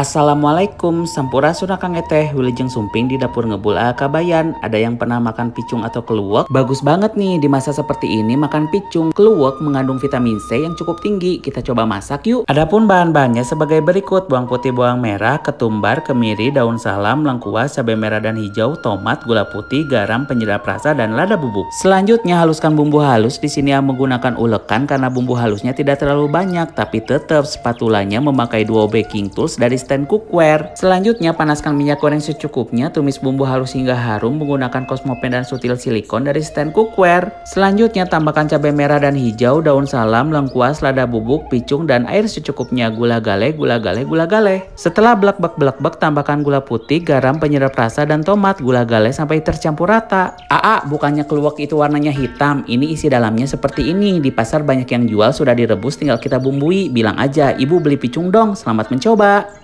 Assalamualaikum, sampurasun kang teh, wilujeng sumping di dapur ngebul kabayan. Ada yang pernah makan picung atau keluak? Bagus banget nih di masa seperti ini makan picung. Keluak mengandung vitamin C yang cukup tinggi. Kita coba masak yuk. Adapun bahan-bahannya sebagai berikut: bawang putih, bawang merah, ketumbar, kemiri, daun salam, lengkuas, cabai merah dan hijau, tomat, gula putih, garam, penyedap rasa dan lada bubuk. Selanjutnya haluskan bumbu halus. Di sini menggunakan ulekan karena bumbu halusnya tidak terlalu banyak, tapi tetap spatulanya memakai duo baking tools dari stand cookware. Selanjutnya panaskan minyak goreng secukupnya, tumis bumbu halus hingga harum menggunakan cosmopan dan sutil silikon dari stand cookware. Selanjutnya tambahkan cabai merah dan hijau, daun salam, lengkuas, lada bubuk, picung dan air secukupnya, gula gale, gula gale, gula gale. Setelah blek-blek tambahkan gula putih, garam, penyedap rasa dan tomat, gula gale sampai tercampur rata. Bukannya keluak itu warnanya hitam, ini isi dalamnya seperti ini. Di pasar banyak yang jual sudah direbus, tinggal kita bumbui. Bilang aja, "Ibu beli picung dong." Selamat mencoba.